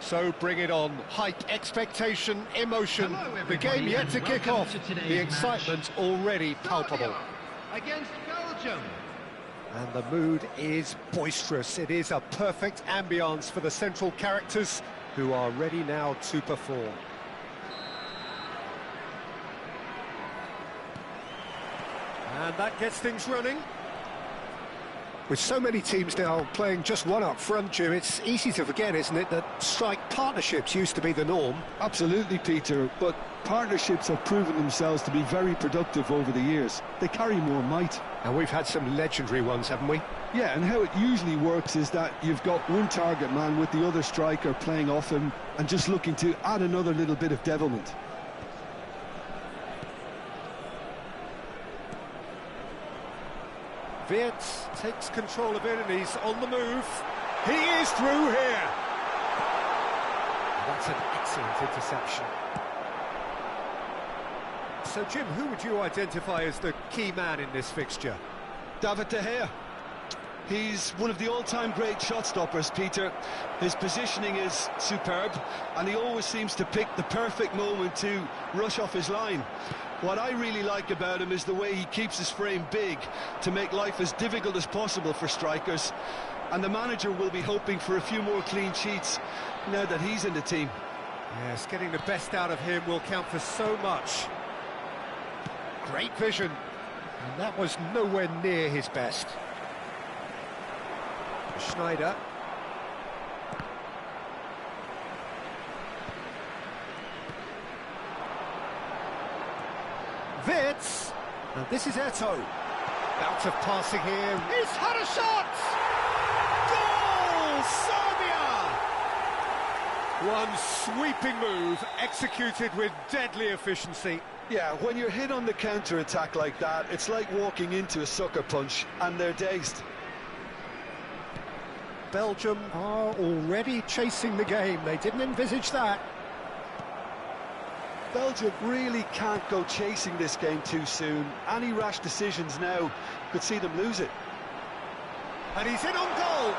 So bring it on. Hype, expectation, emotion. The game yet to kick off. The excitement already palpable. Against Belgium. And the mood is boisterous. It is a perfect ambience for the central characters who are ready now to perform. And that gets things running. With so many teams now playing just one up front, Jim, it's easy to forget, isn't it, that strike partnerships used to be the norm? Absolutely, Peter, but partnerships have proven themselves to be very productive over the years. They carry more might. And we've had some legendary ones, haven't we? Yeah, and how it usually works is that you've got one target man with the other striker playing off him and just looking to add another little bit of devilment. Wirtz takes control of it and he's on the move. He is through here. That's an excellent interception. So, Jim, who would you identify as the key man in this fixture? David De Gea. He's one of the all-time great shot stoppers, Peter. His positioning is superb, and he always seems to pick the perfect moment to rush off his line. What I really like about him is the way he keeps his frame big to make life as difficult as possible for strikers. And the manager will be hoping for a few more clean sheets now that he's in the team. Yes, getting the best out of him will count for so much. Great vision. And that was nowhere near his best. Schneider. Wirtz. And this is Eto. Out of passing here. He's had a shot! Goal! Serbia! One sweeping move, executed with deadly efficiency. Yeah, when you're hit on the counter-attack like that, it's like walking into a sucker punch, and they're dazed. Belgium are already chasing the game. They didn't envisage that. Belgium really can't go chasing this game too soon. Any rash decisions now could see them lose it. And he's in on goal!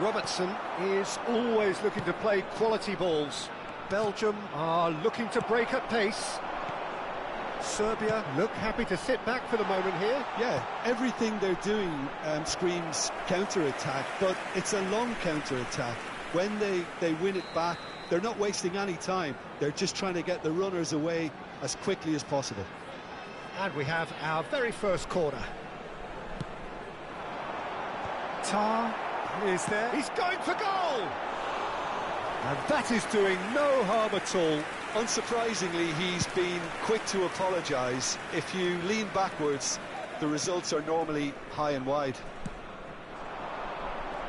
Robertson is always looking to play quality balls. Belgium are looking to break at pace. Serbia look happy to sit back for the moment here. Yeah, everything they're doing screams counter-attack, but it's a long counter-attack. When they win it back, they're not wasting any time. They're just trying to get the runners away as quickly as possible. And we have our very first corner. Tar is there. He's going for goal! And that is doing no harm at all. Unsurprisingly, he's been quick to apologise. If you lean backwards, the results are normally high and wide.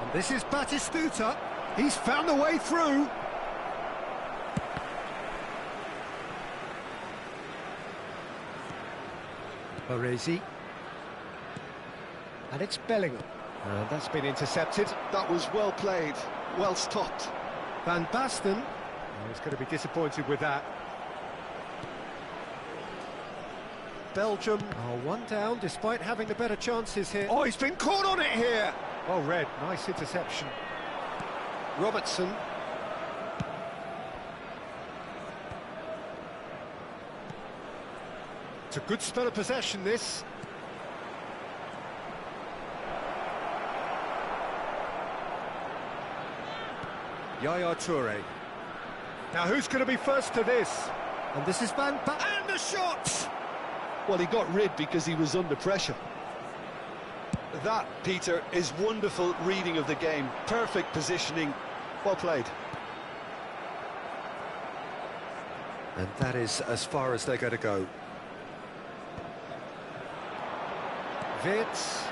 And this is Batistuta. He's found a way through. Baresi. And it's Bellingham. And that's been intercepted. That was well played, well stopped. Van Basten. He's going to be disappointed with that. Belgium are one down despite having the better chances here. Oh, he's been caught on it here! Oh, Red, nice interception. Robertson. It's a good spell of possession, this. Yaya Toure. Now who's going to be first to this? And this is Van Basten. And the shot! Well, he got rid because he was under pressure. That, Peter, is wonderful reading of the game. Perfect positioning. Well played. And that is as far as they're going to go. Wirtz.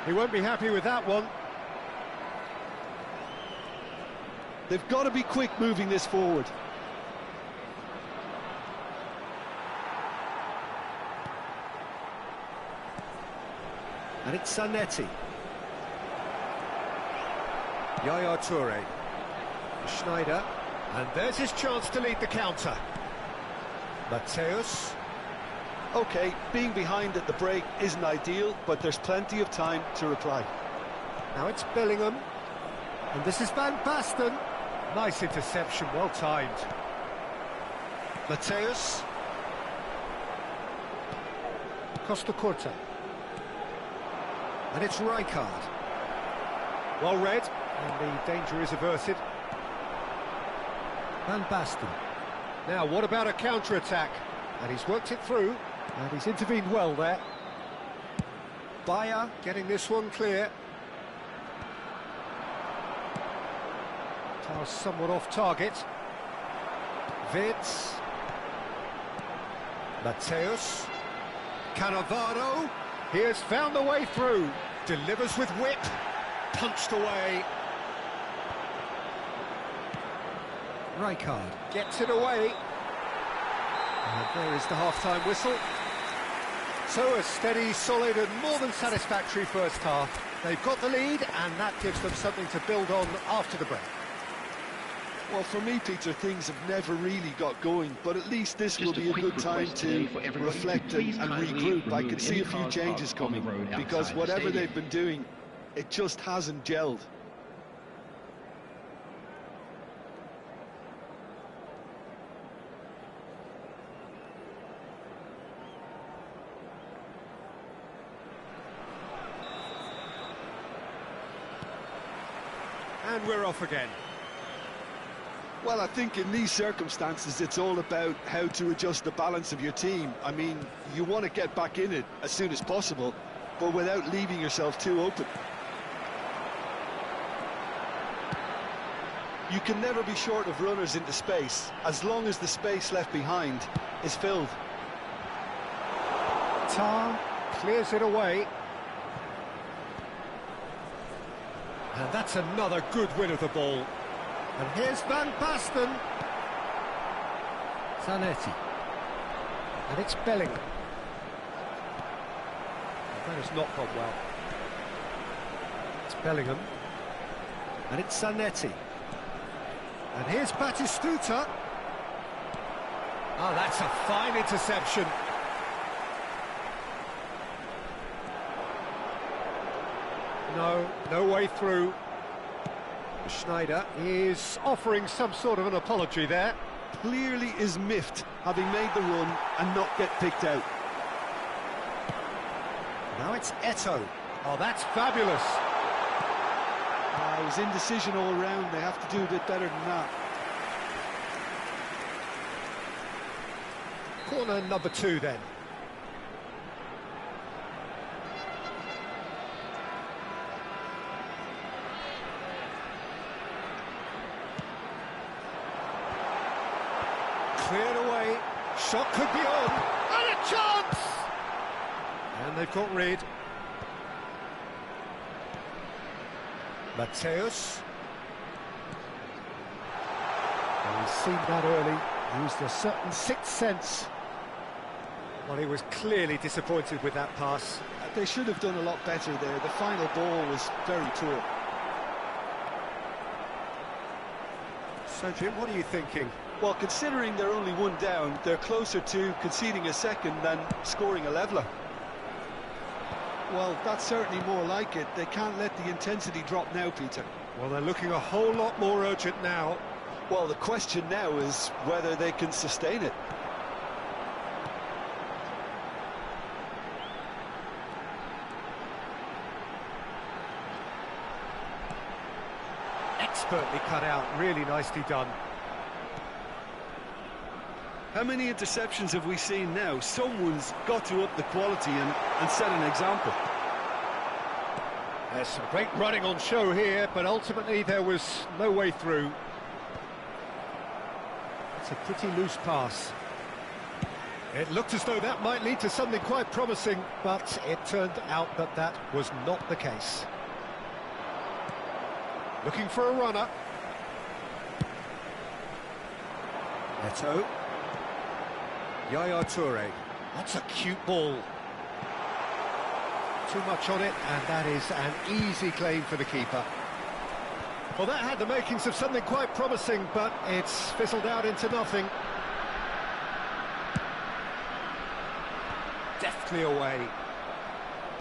He won't be happy with that one. They've got to be quick moving this forward. And it's Zanetti. Yaya Toure. Schneider. And there's his chance to lead the counter. Mateus. OK, being behind at the break isn't ideal, but there's plenty of time to reply. Now it's Bellingham. And this is Van Basten. Nice interception, well timed. Mateus. Costa Curta. And it's Rijkaard. Well read, and the danger is averted. Van Basten. Now, what about a counter-attack? And he's worked it through, and he's intervened well there. Bayer getting this one clear. Taos somewhat off target. Vids. Mateus. Cannavaro. He has found the way through. Delivers with whip. Punched away. Rijkaard gets it away. And there is the half-time whistle. So a steady, solid and more than satisfactory first half. They've got the lead and that gives them something to build on after the break. Well, for me, Peter, things have never really got going, but at least this will be a good time to reflect and regroup. I can see a few changes coming, because whatever they've been doing, it just hasn't gelled. And we're off again. Well, I think in these circumstances, it's all about how to adjust the balance of your team. I mean, you want to get back in it as soon as possible, but without leaving yourself too open. You can never be short of runners into space, as long as the space left behind is filled. Tar clears it away. And that's another good win of the ball. And here's Van Basten. Zanetti. And it's Bellingham. That has not gone well. It's Bellingham. And it's Zanetti. And here's Batistuta. Oh, that's a fine interception. No way through. Schneider is offering some sort of an apology there. Clearly is miffed, having made the run and not get picked out. Now it's Eto'o. Oh, that's fabulous. It was indecision all round. They have to do a bit better than that. Corner number 2 then. Cleared away, shot could be on, and a chance! And they've got rid. Mateus. And he's seen that early, used a certain sixth sense. Well, he was clearly disappointed with that pass. They should have done a lot better there. The final ball was very poor. So, Jim, what are you thinking? Well, considering they're only one down, they're closer to conceding a second than scoring a leveller. Well, that's certainly more like it. They can't let the intensity drop now, Peter. Well, they're looking a whole lot more urgent now. Well, the question now is whether they can sustain it. Expertly cut out, really nicely done. How many interceptions have we seen now? Someone's got to up the quality and set an example. There's some great running on show here, but ultimately there was no way through. It's a pretty loose pass. It looked as though that might lead to something quite promising, but it turned out that that was not the case. Looking for a runner. Eto'o. Yaya Toure. That's a cute ball. Too much on it, and that is an easy claim for the keeper. Well, that had the makings of something quite promising, but it's fizzled out into nothing. Deftly away.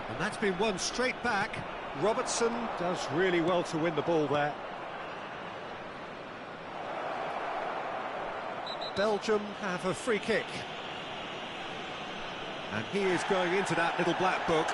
And that's been won straight back. Robertson does really well to win the ball there. Belgium have a free kick. And he is going into that little black book.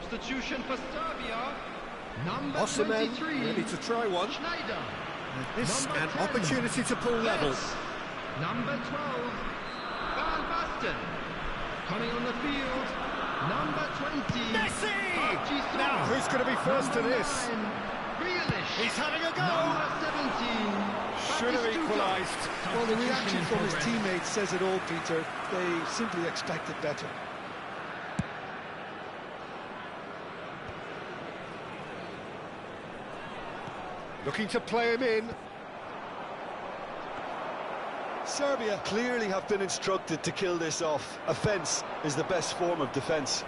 Substitution for Serbia. Number Osimhen 23. ready to try one. Schneider. This Number an 10. opportunity to pull level. Letts. Number 12. Van Basten. Coming on the field. Number 20. Messi! Hutchinson. Now, who's going to be first to Number this? 9. Grealish. He's having a go! Number 17. Should have Batistuta. equalised. Well, the reaction in from his progress. teammates says it all, Peter. They simply expected better. Looking to play him in. Serbia clearly have been instructed to kill this off. Offence is the best form of defence.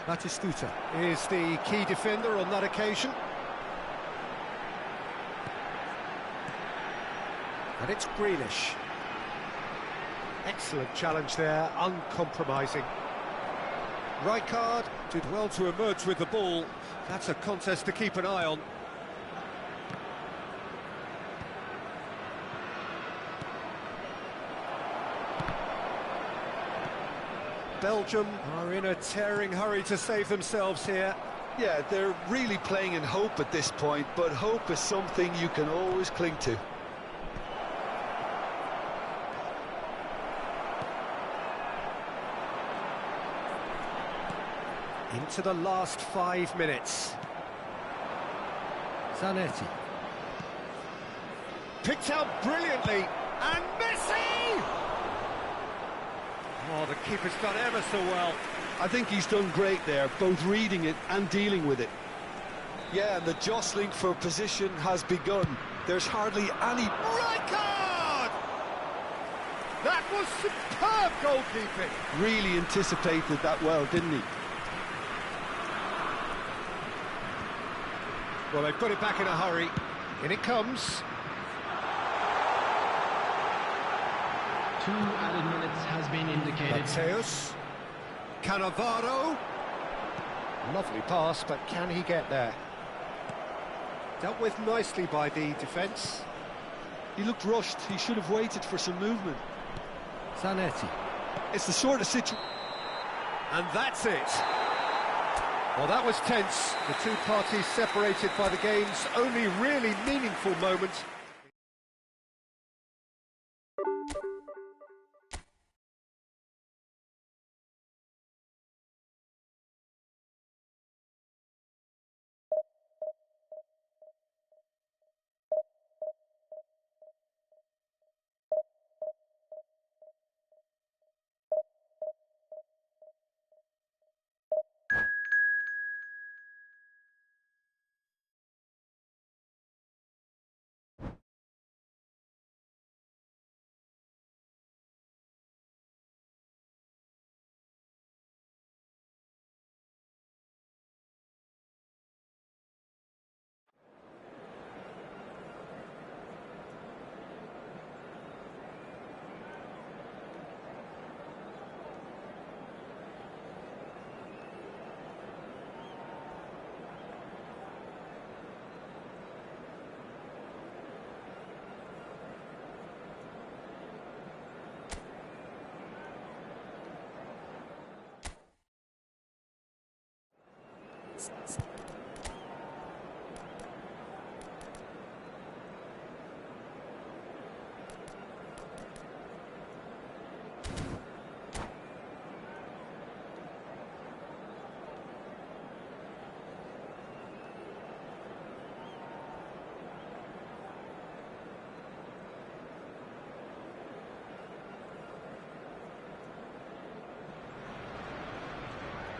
Batistuta is the key defender on that occasion. And it's Grealish. Excellent challenge there, uncompromising. Rijkaard did well to emerge with the ball. That's a contest to keep an eye on. Belgium are in a tearing hurry to save themselves here. Yeah, they're really playing in hope at this point, but hope is something you can always cling to. Into the last 5 minutes. Zanetti. Picked out brilliantly, and Messi! Oh, the keeper's done ever so well. I think he's done great there, both reading it and dealing with it. Yeah, and the jostling for position has begun. There's hardly any... Rijkaard! That was superb goalkeeping. Really anticipated that well, didn't he? Well, they put it back in a hurry. In it comes. 2 added minutes has been indicated. Mateus. Cannavaro. Lovely pass, but can he get there? Dealt with nicely by the defence. He looked rushed. He should have waited for some movement. Zanetti. It's the sort of situation... And that's it. Well, that was tense. The two parties separated by the game's only really meaningful moment.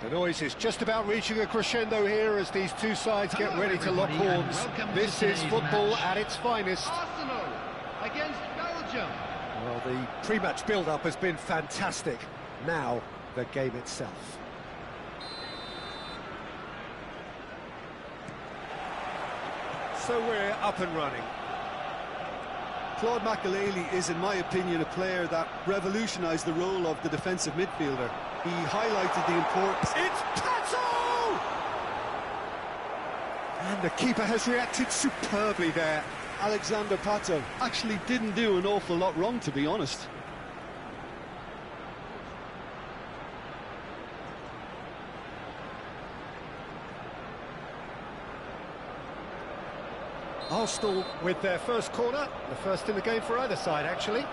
The noise is just about reaching a crescendo here as these two sides get ready to lock horns. This is football at its finest. Arsenal against Belgium. Well, the pre-match build-up has been fantastic. Now, the game itself. So we're up and running. Claude Makelele is, in my opinion, a player that revolutionised the role of the defensive midfielder. He highlighted the importance... It's Pato! And the keeper has reacted superbly there. Alexander Pato actually didn't do an awful lot wrong, to be honest. Arsenal with their first corner, the first in the game for either side, actually.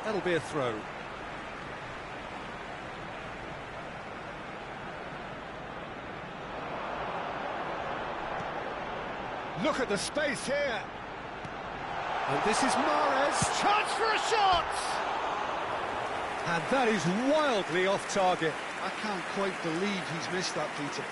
That'll be a throw. Look at the space here. And this is Mahrez. Chance for a shot! And that is wildly off target. I can't quite believe he's missed that, Peter.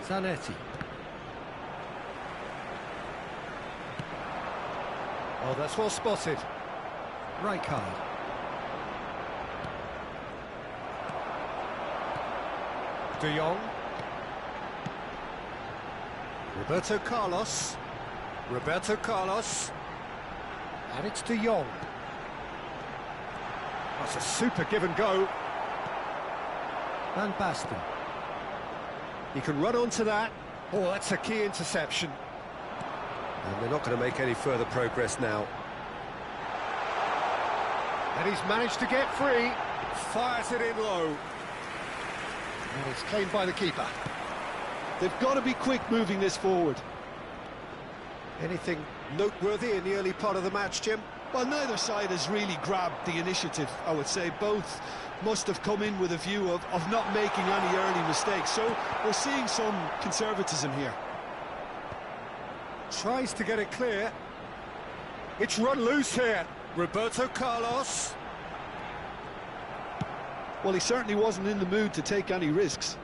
Zanetti. Oh, that's well spotted. Rijkaard. De Jong. Roberto Carlos. Roberto Carlos. And it's De Jong. That's a super give and go. Van Basten. He can run onto that. Oh, that's a key interception. And they're not going to make any further progress now. And he's managed to get free. Fires it in low. And it's claimed by the keeper. They've got to be quick moving this forward. Anything noteworthy in the early part of the match, Jim? Well, neither side has really grabbed the initiative, I would say. Both must have come in with a view of not making any early mistakes. So we're seeing some conservatism here. Tries to get it clear. It's run loose here. Roberto Carlos. Well, he certainly wasn't in the mood to take any risks.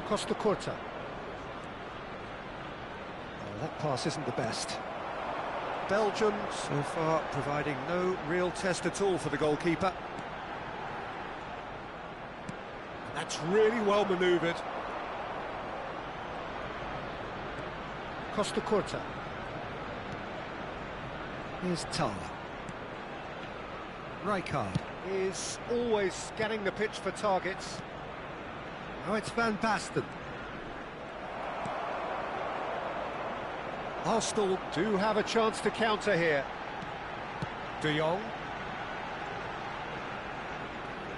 Costa Curta. Oh, that pass isn't the best. Belgium, so far, providing no real test at all for the goalkeeper. That's really well manoeuvred. Costa Curta. Here's Tala. Rijkaard is always scanning the pitch for targets. Now it's Van Basten. Arsenal do have a chance to counter here. De Jong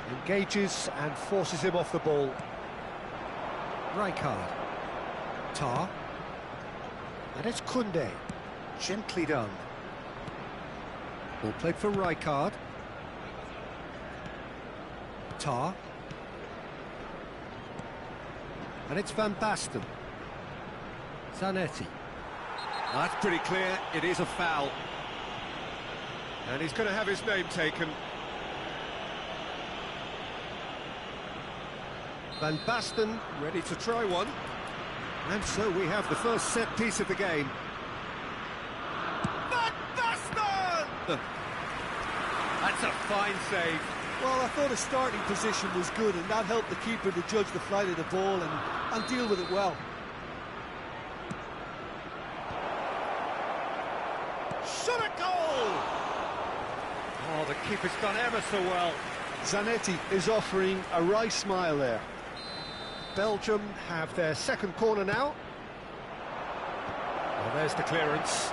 engages and forces him off the ball. Rijkaard. Tar. And it's Koundé. Gently done. Ball played for Rijkaard. Tar. And it's Van Basten. Zanetti. That's pretty clear, it is a foul. And he's going to have his name taken. Van Basten ready to try one. And so we have the first set piece of the game. Van Basten! That's a fine save. Well, I thought his starting position was good, and that helped the keeper to judge the flight of the ball and deal with it well. Shot a goal! Oh, the keeper's done ever so well. Zanetti is offering a wry smile there. Belgium have their second corner now. Well, there's the clearance.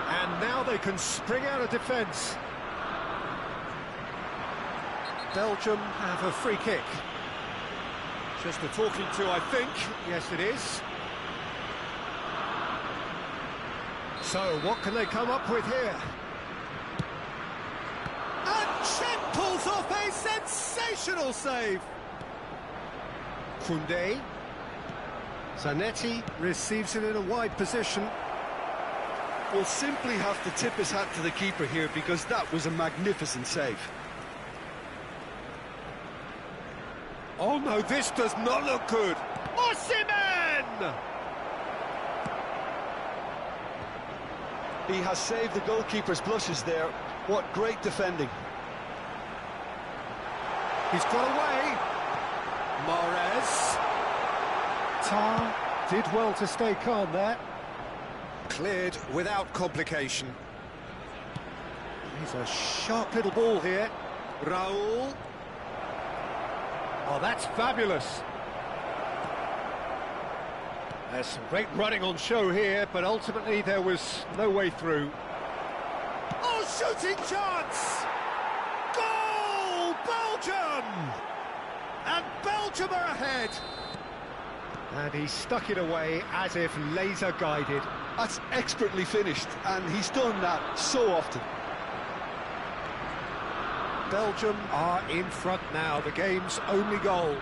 And now they can spring out of defence. Belgium have a free kick. Just a talking to, I think. Yes, it is. So, what can they come up with here? And Chen pulls off a sensational save. Koundé. Zanetti receives it in a wide position. Will simply have to tip his hat to the keeper here because that was a magnificent save. Oh no, this does not look good. Osimhen! He has saved the goalkeeper's blushes there. What great defending. He's got away. Mahrez. Tar did well to stay calm there. Cleared without complication. He's a sharp little ball here. Raul. Oh, that's fabulous. There's some great running on show here, but ultimately there was no way through. Oh, shooting chance! Goal! Belgium! And Belgium are ahead. And he stuck it away as if laser-guided. That's expertly finished, and he's done that so often. Belgium are in front now, the game's only goal.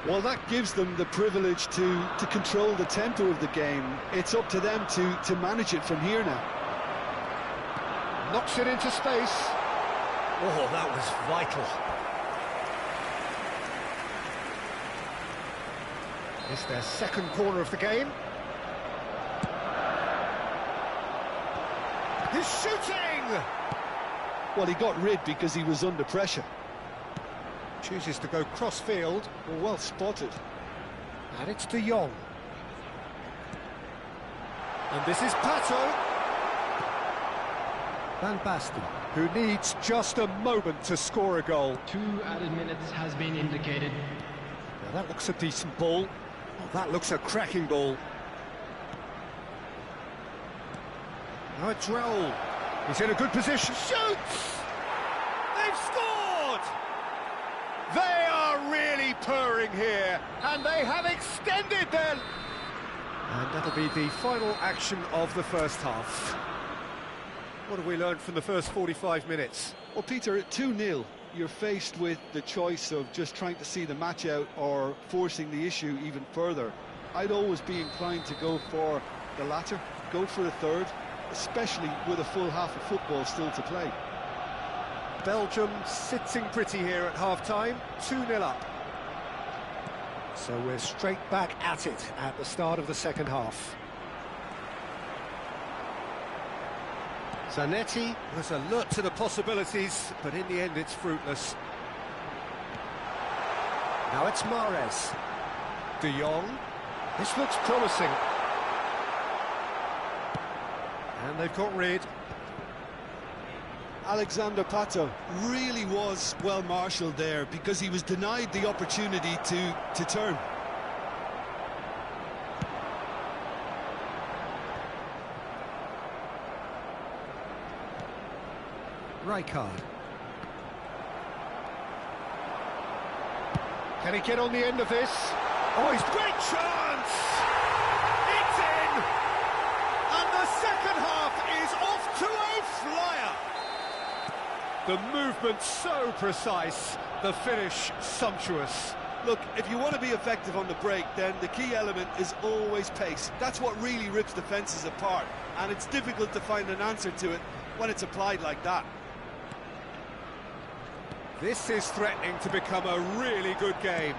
Well, that gives them the privilege to control the tempo of the game. It's up to them to manage it from here now. Knocks it into space. Oh, that was vital. It's their second corner of the game. He's shooting! Well, he got rid because he was under pressure. Chooses to go cross-field. Well spotted. And it's De Jong. And this is Pato. Van Basten, who needs just a moment to score a goal. 2 added minutes has been indicated. Now that looks a decent ball. Oh, that looks a cracking ball. Now it's Raul. He's in a good position. Shoots! They've scored! They are really purring here, and they have extended their... And that'll be the final action of the first half. What have we learned from the first 45 minutes? Well, Peter, at 2-0, you're faced with the choice of just trying to see the match out or forcing the issue even further. I'd always be inclined to go for the latter, go for a third, especially with a full half of football still to play. Belgium sitting pretty here at half-time, 2-0 up. So we're straight back at it at the start of the second half. Zanetti was alert to the possibilities, but in the end it's fruitless. Now it's Mahrez. De Jong. This looks promising. And they've got rid. Alexander Pato really was well marshalled there because he was denied the opportunity to turn. Rijkaard. Can he get on the end of this? Oh, he's great chance! It's in! And the second half is off to a flyer! The movement so precise, the finish sumptuous. Look, if you want to be effective on the break, then the key element is always pace. That's what really rips defences apart, and it's difficult to find an answer to it when it's applied like that. This is threatening to become a really good game.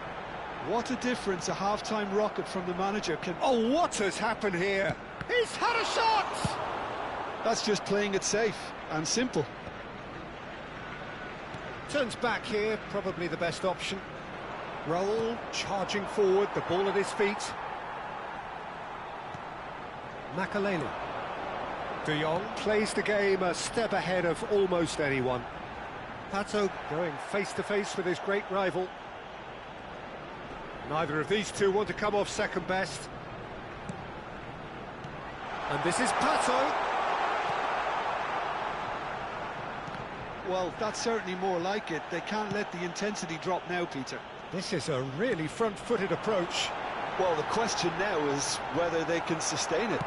What a difference a half-time rocket from the manager can... Oh, what has happened here? He's had a shot! That's just playing it safe and simple. Turns back here, probably the best option. Raul charging forward, the ball at his feet. Makaleli. De Jong plays the game a step ahead of almost anyone. Pato going face-to-face with his great rival. Neither of these two want to come off second best. And this is Pato. Well, that's certainly more like it. They can't let the intensity drop now, Peter. This is a really front-footed approach. Well, the question now is whether they can sustain it.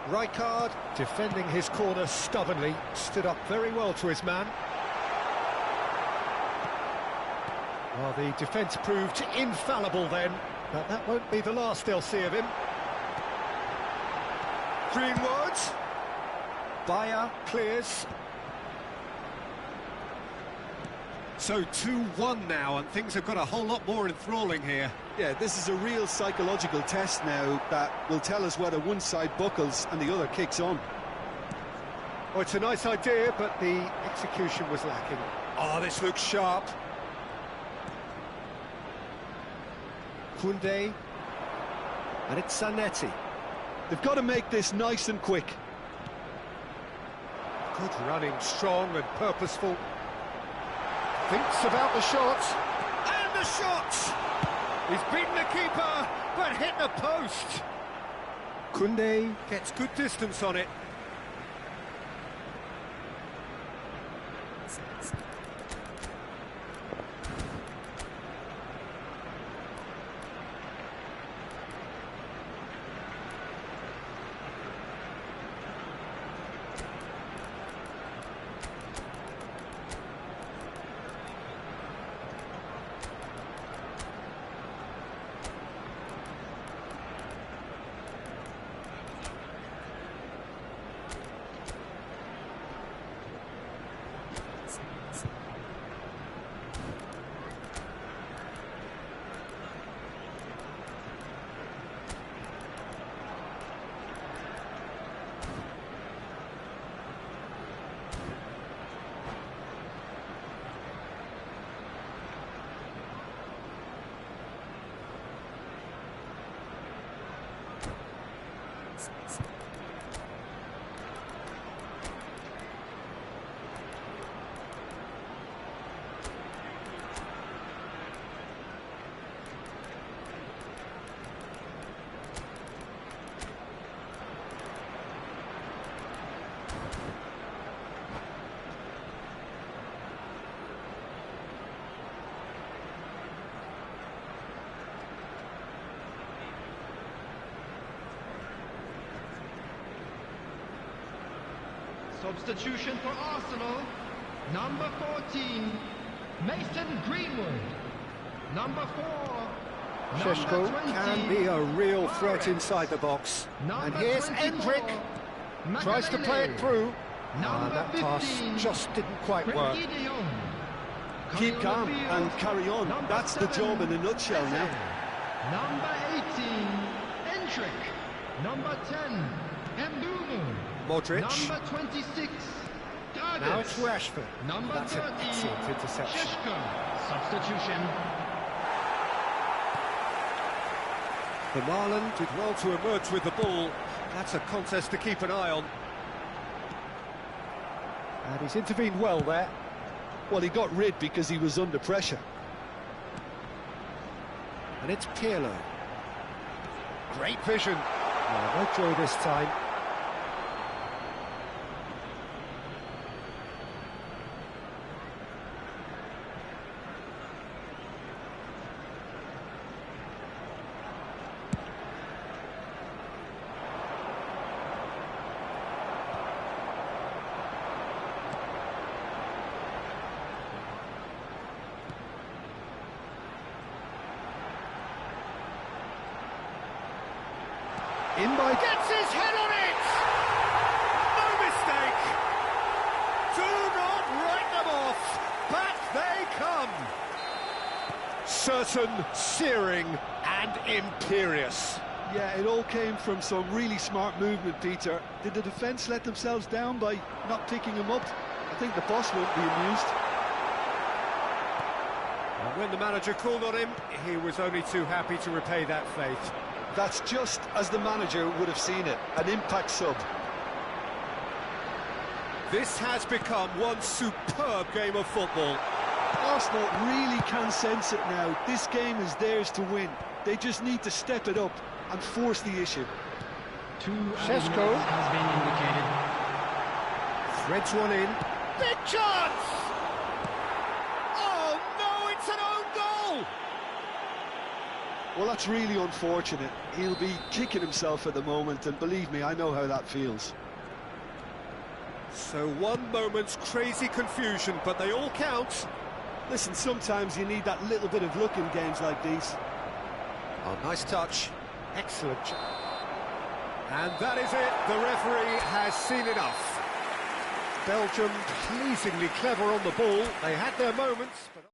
Rijkaard, defending his corner stubbornly, stood up very well to his man. Well, the defence proved infallible then, but that won't be the last they'll see of him. Greenwood. Bayer clears. So 2-1 now, and things have got a whole lot more enthralling here. Yeah, this is a real psychological test now that will tell us whether one side buckles and the other kicks on. Oh, it's a nice idea, but the execution was lacking. Oh, this looks sharp. Koundé. And it's Zanetti. They've got to make this nice and quick. Good running, strong and purposeful. Thinks about the shot. And the shot! He's beaten the keeper, but hit the post. Koundé gets good distance on it. Substitution for Arsenal, number 14, Mason Greenwood. Number 4, Šeško can be a real threat inside the box. And here's 24, Endrick. Tries to play it through. Number That pass 15, just didn't quite work. Frenkie de Jong. Keep Coming on calm the field, and carry on. number That's the 7, job in a nutshell now. Number 18, Endrick. Number 10, Mbumo. Modric. Number 26, Gargis. Now it's Rashford. Number That's an 30, excellent interception. Šeško. Substitution. The Marlin did well to emerge with the ball. That's a contest to keep an eye on. And he's intervened well there. Well, he got rid because he was under pressure. And it's Pirlo. Great vision. No joy this time. In by... Gets his head on it! No mistake! Do not write them off! Back they come! Certain, searing and imperious. Yeah, it all came from some really smart movement, Peter. Did the defence let themselves down by not picking him up? I think the boss won't be amused. And when the manager called on him, he was only too happy to repay that faith. That's just as the manager would have seen it, an impact sub. This has become one superb game of football. Arsenal really can sense it now. This game is theirs to win. They just need to step it up and force the issue. Two Šeško has been indicated. threads one in. big chance! Oh no, it's an own goal! Well, that's really unfortunate. He'll be kicking himself at the moment, and believe me, I know how that feels. So one moment's crazy confusion, but they all count. Listen, sometimes you need that little bit of luck in games like these. Oh, nice touch. Excellent. And that is it. The referee has seen enough. Belgium pleasingly clever on the ball. They had their moments, but...